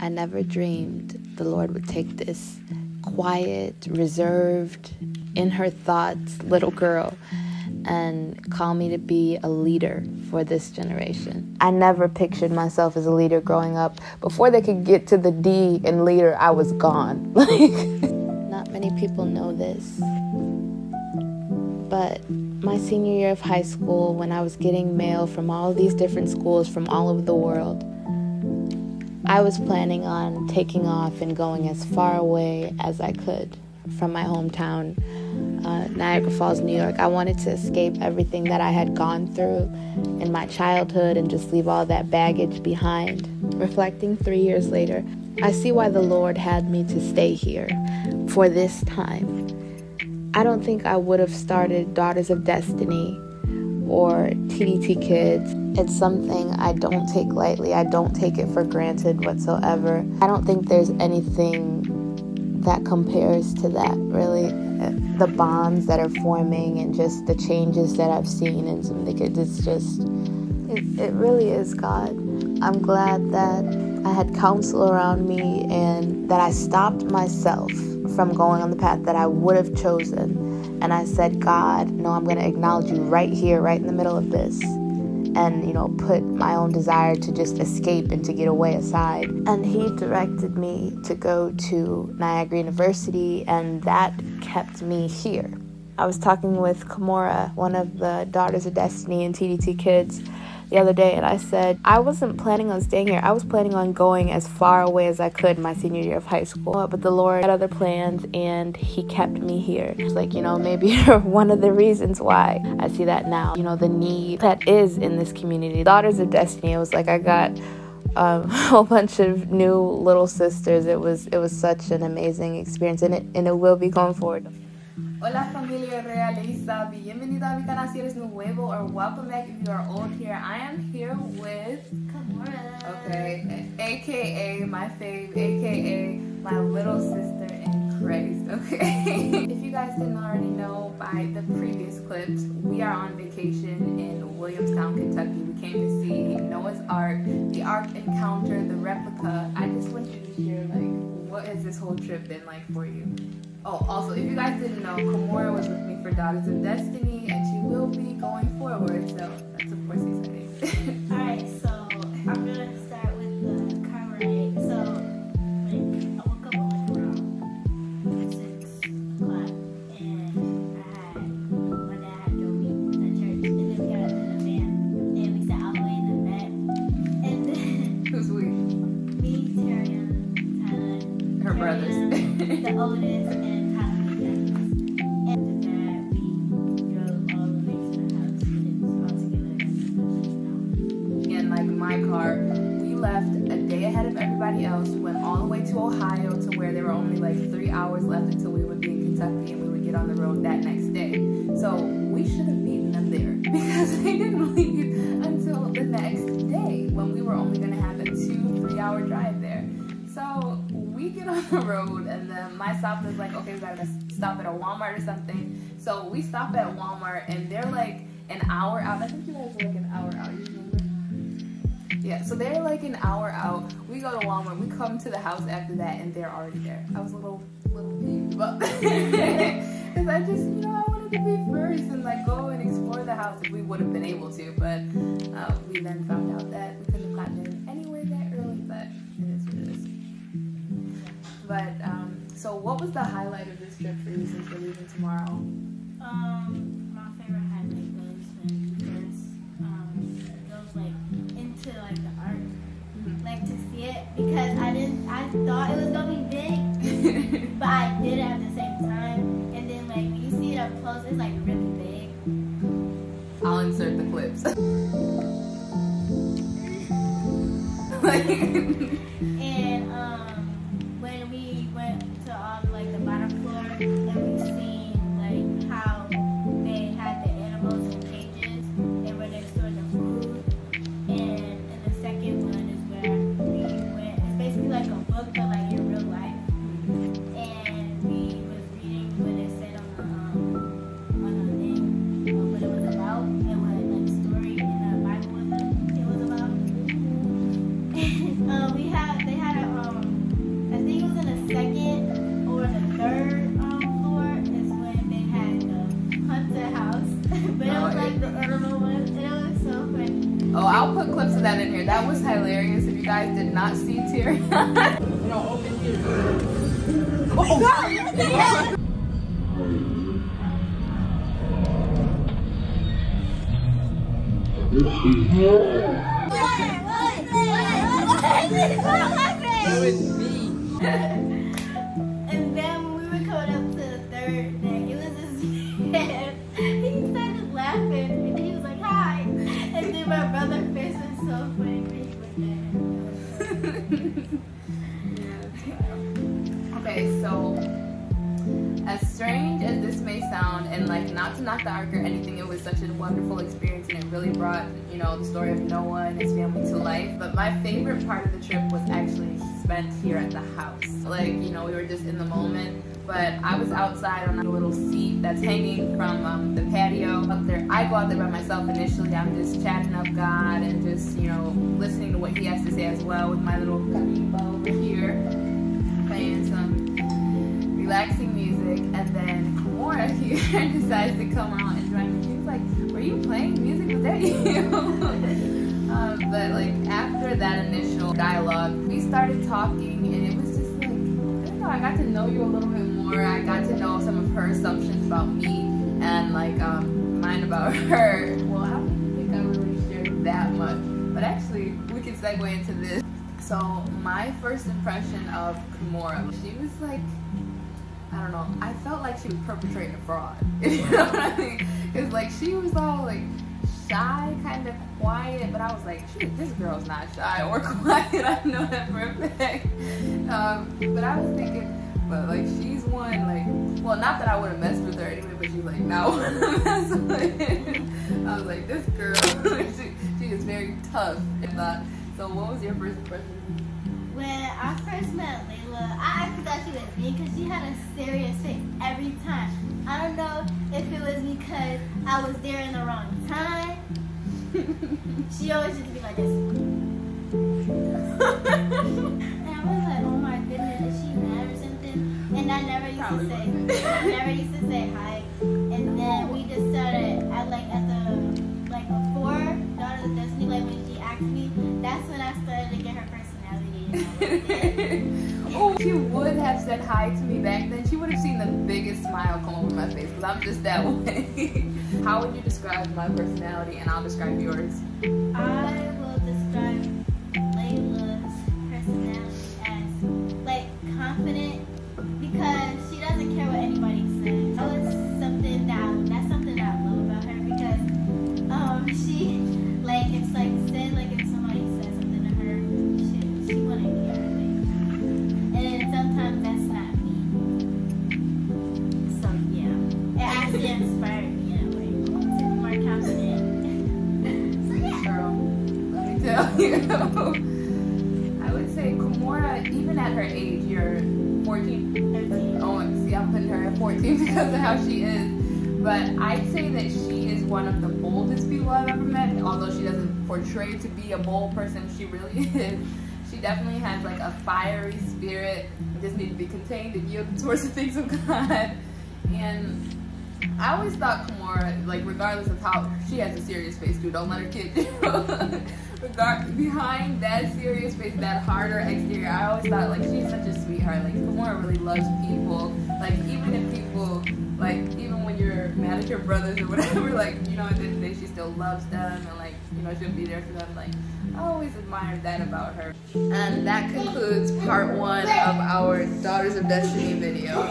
I never dreamed the Lord would take this quiet, reserved, in her thoughts little girl and call me to be a leader for this generation. I never pictured myself as a leader growing up. Before they could get to the D in leader, I was gone. Not many people know this, but my senior year of high school, when I was getting mail from all of these different schools from all over the world, I was planning on taking off and going as far away as I could from my hometown, Niagara Falls, New York. I wanted to escape everything that I had gone through in my childhood and just leave all that baggage behind. Reflecting 3 years later, I see why the Lord had me to stay here for this time. I don't think I would have started Daughters of Destiny or TDT Kids. It's something I don't take lightly. I don't take it for granted whatsoever. I don't think there's anything that compares to that, really. The bonds that are forming and just the changes that I've seen in some of the kids, it's just, it really is God. I'm glad that I had counsel around me and that I stopped myself from going on the path that I would have chosen. And I said, God, no, I'm going to acknowledge you right here, right in the middle of this. And, put my own desire to just escape and to get away aside. And he directed me to go to Niagara University, and that kept me here. I was talking with Kimura, one of the Daughters of Destiny and TDT Kids, the other day, and I said, I wasn't planning on staying here. I was planning on going as far away as I could my senior year of high school. But the Lord had other plans, and he kept me here. It's like, maybe you're one of the reasons why I see that now. The need that is in this community. Daughters of Destiny, it was like I got a whole bunch of new little sisters. It was such an amazing experience, and it will be going forward. Hola familia realista, bienvenido a mi canal si eres nuevo, or welcome back if you are old here. I am here with Kimura. Okay, aka my fave, aka my little sister in Christ, okay? If you guys didn't already know by the previous clips, we are on vacation in Williamstown, Kentucky. We came to see Noah's Ark, the Ark Encounter, the replica. I just want you to share, what has this whole trip been like for you? Oh, also, if you guys didn't know, Kimura was with me for Daughters of Destiny, and she will be going forward, so that's of course exciting. Alright, so I'm gonna start with the car ride. So, I woke up around 6 o'clock, and my dad had drove me to church, and then we got in the van, and we sat all the way in the back, and then Who's we? me, Tyrion, Tyler, Her brothers. the oldest, and Tyler, the youngest. And that we drove all the way to the house, and it was all together. In my car, we left a day ahead of everybody else, went all the way to Ohio to where there were only 3 hours left until we would be in Kentucky and we would get on the road that next day. So we should have beaten them there because they didn't leave until the next day when we were only going to have a 2-3 hour drive there. So we get on the road, and then my stop was like, okay, we gotta stop at a Walmart or something. So we stop at Walmart, and they're an hour out. I think you guys are an hour out. You remember? Yeah, so they're an hour out. We go to Walmart. We come to the house after that, and they're already there. I was a little peeved about that because I just, I wanted to be first and go and explore the house if we would have been able to. But we then found out that we couldn't have gotten in anywhere that early. But it is what it is. But, so what was the highlight of this trip for you since we're leaving tomorrow? My favorite highlight was when we first drove into the ark, to see it, because I thought it was gonna be big, but I did it at the same time. And then when you see it up close, it's really big. I'll insert the clips. And when we went to all the bottom floor, and we seen how they had the animals in cages and where they stored the food. And the second one is where we went. It's basically like a book, but in real life. And we was reading what it said on the thing, what it was about, and what story in the Bible it was about. We had hilarious. If you guys did not see Terry. No, open here. Oh, It was me. And then when we were coming up to the third day, it was this man. He started laughing and he was like, hi. And then my brother's face was so funny when he looked at him. okay, so as strange as this may sound, and like not to knock the ark or anything, it was such a wonderful experience and it really brought, you know, the story of Noah and his family to life. But my favorite part of the trip was actually spent here at the house. Like, you know, we were just in the moment, but I was outside on a little seat that's hanging from the patio up there. I go out there by myself initially. I'm just chatting up God and just, you know, listening to what he has to say as well with my little kalimba over here, playing some relaxing music. And then Kimura here decides to come out and join me. She was like, were you playing music? Was that you? But like after that initial dialogue, we started talking and it was just like, I don't know, I got to know you a little bit more. I got to know some of her assumptions about me and like mine about her. Well, I don't think I really shared that much, but actually we can segue into this. So my first impression of Kimura, she was like, I don't know, I felt like she was perpetrating a fraud. You know what I mean? Because like she was all like shy, kind of quiet, but I was like, shoot, this girl's not shy or quiet. I know that for a fact. But I was thinking, but like she's one, like, well, not that I would have messed with her anyway, but she's like, no, I wouldn't mess with her. I was like, this girl, she is very tough. So what was your first impression? When I first met Layla, I actually thought she was me because she had a serious face every time. I don't know if it was because I was there in the wrong time. She always used to be like this. And I was like, oh my goodness, is she mad or something? And I never used to say hi. And then we just started at the before Daughters of Destiny, like when she asked me, that's when I started to get her personality. Oh, she would have said hi to me back then. She would have seen the biggest smile come over my face because I'm just that way. How would you describe my personality, and I'll describe yours? I will describe Layla's personality as like confident because she doesn't care what anybody says. That's something that I love about her because she like it's like said like if somebody says something to her, she wouldn't care. And sometimes that's not me. So yeah, it actually inspired me in a way to be more confident. So yeah. Girl, let me tell you. I would say Kimura, even at her age, you're 14? 13. Oh, see, I'm putting her at 14 because of how she is. But I'd say that she is one of the boldest people I've ever met. Although she doesn't portray to be a bold person, she really is. She definitely has like a fiery spirit. It just needs to be contained and yielded towards the things of God. And I always thought Kimura, like regardless of how, she has a serious face too, don't let her kid you. Behind that serious face, that harder exterior, I always thought like she's such a sweetheart. Like Kimura really loves people. Like even if people, like even when you're mad at your brothers or whatever, like, you know, at the end of the day she still loves them and like, you know, she'll be there for them. Like I always admired that about her. And that concludes part 1 of our Daughters of Destiny video.